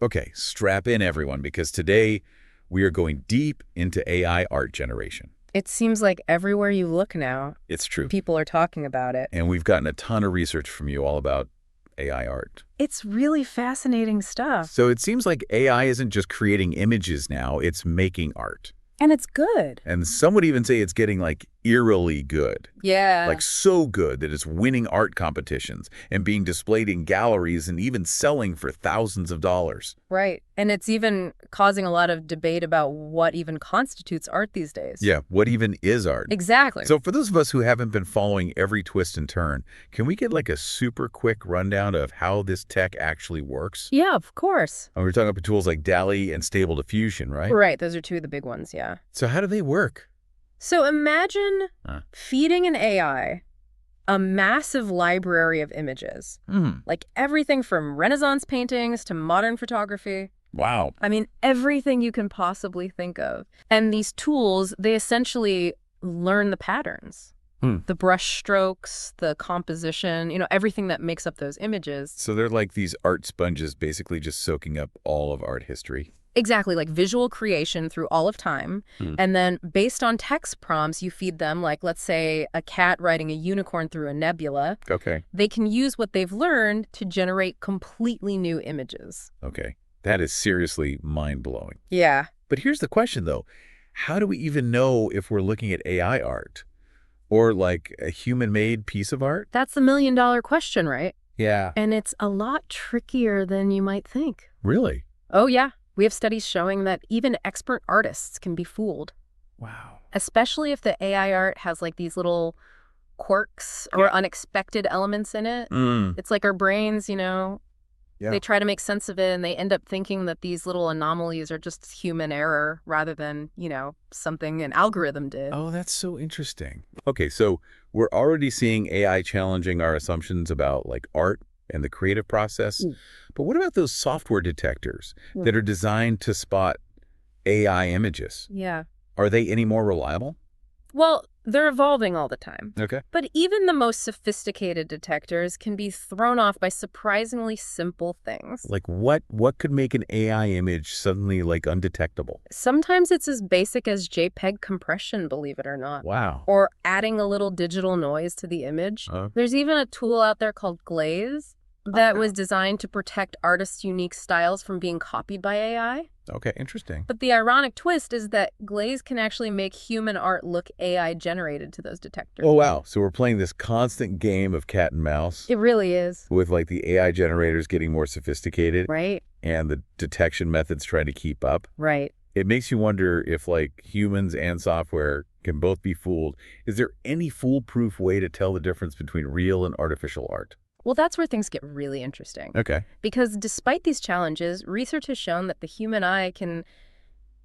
Okay, strap in everyone, because today we are going deep into AI art generation. It seems like everywhere you look now, It's true. people are talking about it. And we've gotten a ton of research from you all about AI art. It's really fascinating stuff. So it seems like AI isn't just creating images now, it's making art. And it's good. And some would even say it's getting like eerily good. Yeah. Like so good that it's winning art competitions and being displayed in galleries and even selling for thousands of dollars. Right. And it's even causing a lot of debate about what even constitutes art these days. Yeah, what even is art? Exactly. So for those of us who haven't been following every twist and turn, can we get like a super quick rundown of how this tech actually works? Yeah, of course. And we're talking about tools like DALL-E and Stable Diffusion, right? Right. Those are two of the big ones, yeah. So how do they work? So imagine feeding an AI a massive library of images, like everything from Renaissance paintings to modern photography. Wow. I mean, everything you can possibly think of. And these tools, they essentially learn the patterns, the brush strokes, the composition, everything that makes up those images. So they're like these art sponges basically just soaking up all of art history. Exactly, like visual creation through all of time. And then based on text prompts, you feed them, like, let's say, a cat riding a unicorn through a nebula. Okay. They can use what they've learned to generate completely new images. Okay. That is seriously mind-blowing. Yeah. But here's the question, though. How do we even know if we're looking at AI art or like a human-made piece of art? That's the million-dollar question, right? Yeah. And it's a lot trickier than you might think. Really? Oh, yeah. We have studies showing that even expert artists can be fooled. Wow. Especially if the AI art has like these little quirks or unexpected elements in it. It's like our brains, they try to make sense of it and they end up thinking that these little anomalies are just human error rather than, something an algorithm did. Oh, that's so interesting. Okay, so we're already seeing AI challenging our assumptions about like art and the creative process. But what about those software detectors that are designed to spot AI images? Yeah. Are they any more reliable? Well, they're evolving all the time. Okay. But even the most sophisticated detectors can be thrown off by surprisingly simple things. Like what could make an AI image suddenly like undetectable? Sometimes it's as basic as JPEG compression, believe it or not. Wow. Or adding a little digital noise to the image. There's even a tool out there called Glaze that was designed to protect artists' unique styles from being copied by AI. Okay, interesting. But the ironic twist is that Glaze can actually make human art look AI-generated to those detectors. Oh, wow. So we're playing this constant game of cat and mouse. It really is. With like the AI generators getting more sophisticated. Right. And the detection methods trying to keep up. Right. It makes you wonder if like humans and software can both be fooled. Is there any foolproof way to tell the difference between real and artificial art? Well, that's where things get really interesting. Okay. Because despite these challenges, research has shown that the human eye can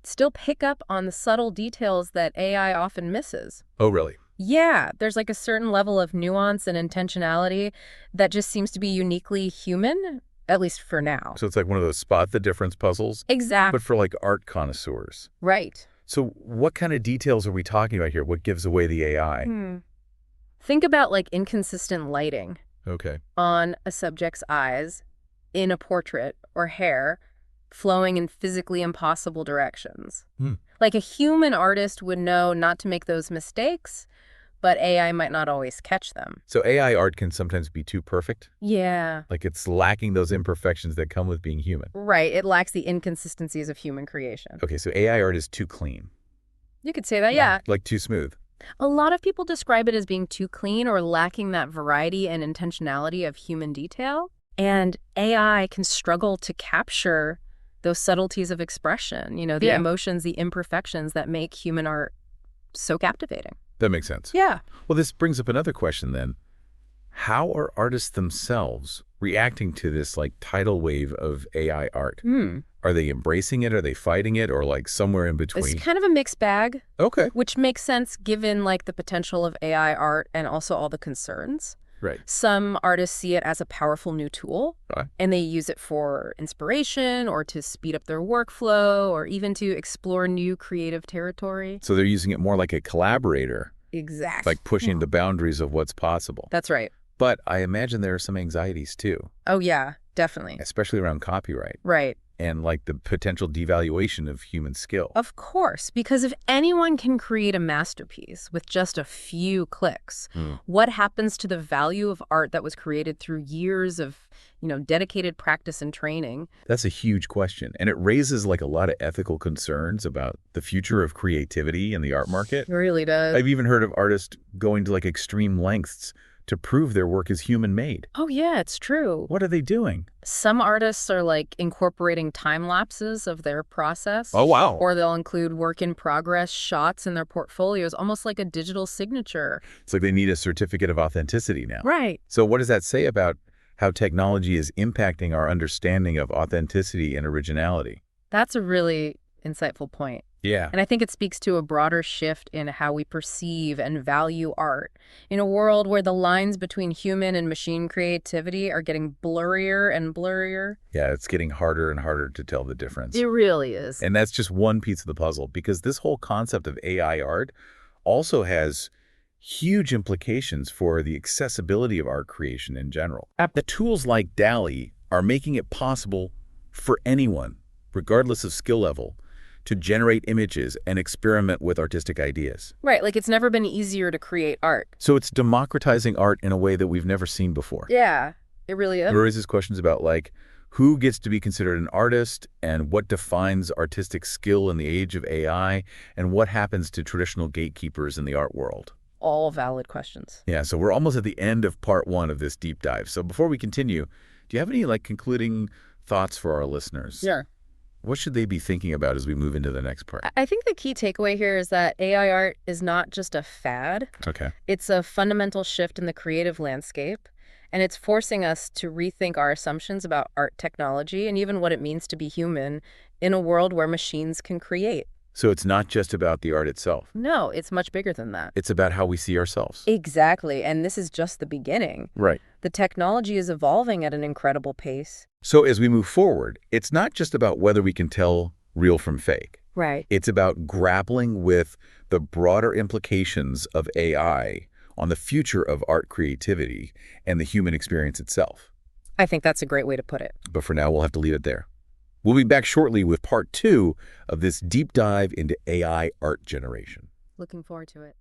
still pick up on the subtle details that AI often misses. Oh, really? Yeah, there's like a certain level of nuance and intentionality that just seems to be uniquely human, at least for now. So it's like one of those spot the difference puzzles? Exactly. But for like art connoisseurs. Right. So what kind of details are we talking about here? What gives away the AI? Think about like inconsistent lighting. Okay. On a subject's eyes, in a portrait, or hair, flowing in physically impossible directions. Like a human artist would know not to make those mistakes, but AI might not always catch them. So AI art can sometimes be too perfect? Yeah. Like it's lacking those imperfections that come with being human? Right. It lacks the inconsistencies of human creation. Okay, so AI art is too clean. You could say that, yeah. Like too smooth. A lot of people describe it as being too clean or lacking that variety and intentionality of human detail. And AI can struggle to capture those subtleties of expression, the emotions, the imperfections that make human art so captivating. That makes sense. Yeah. Well, this brings up another question then. How are artists themselves reacting to this like tidal wave of AI art? Are they embracing it? Are they fighting it? Or like somewhere in between? It's kind of a mixed bag. Okay. Which makes sense given like the potential of AI art and also all the concerns. Right. Some artists see it as a powerful new tool, and they use it for inspiration or to speed up their workflow or even to explore new creative territory. So they're using it more like a collaborator. Exactly. Like pushing the boundaries of what's possible. That's right. But I imagine there are some anxieties too. Oh, yeah, definitely. Especially around copyright. Right. and like the potential devaluation of human skill. Of course, because if anyone can create a masterpiece with just a few clicks, what happens to the value of art that was created through years of, dedicated practice and training? That's a huge question, and it raises like a lot of ethical concerns about the future of creativity in the art market. It really does. I've even heard of artists going to like extreme lengths to prove their work is human-made. Oh, yeah, it's true. What are they doing? Some artists are like incorporating time lapses of their process. Oh, wow. Or they'll include work-in-progress shots in their portfolios, almost like a digital signature. It's like they need a certificate of authenticity now. Right. So what does that say about how technology is impacting our understanding of authenticity and originality? That's a really insightful point. Yeah. And I think it speaks to a broader shift in how we perceive and value art. In a world where the lines between human and machine creativity are getting blurrier and blurrier. Yeah, it's getting harder and harder to tell the difference. It really is. And that's just one piece of the puzzle, because this whole concept of AI art also has huge implications for the accessibility of art creation in general. The tools like DALL-E are making it possible for anyone, regardless of skill level, to generate images and experiment with artistic ideas. Right, like it's never been easier to create art. So it's democratizing art in a way that we've never seen before. Yeah, it really is. It raises questions about like who gets to be considered an artist and what defines artistic skill in the age of AI and what happens to traditional gatekeepers in the art world. All valid questions. Yeah, so we're almost at the end of part 1 of this deep dive. So before we continue, do you have any like concluding thoughts for our listeners? Sure. What should they be thinking about as we move into the next part? I think the key takeaway here is that AI art is not just a fad. Okay. It's a fundamental shift in the creative landscape, and it's forcing us to rethink our assumptions about art technology and even what it means to be human in a world where machines can create. So it's not just about the art itself. No, it's much bigger than that. It's about how we see ourselves. Exactly, and this is just the beginning. Right. The technology is evolving at an incredible pace. So as we move forward, it's not just about whether we can tell real from fake. Right. It's about grappling with the broader implications of AI on the future of art creativity and the human experience itself. I think that's a great way to put it. But for now, we'll have to leave it there. We'll be back shortly with part 2 of this deep dive into AI art generation. Looking forward to it.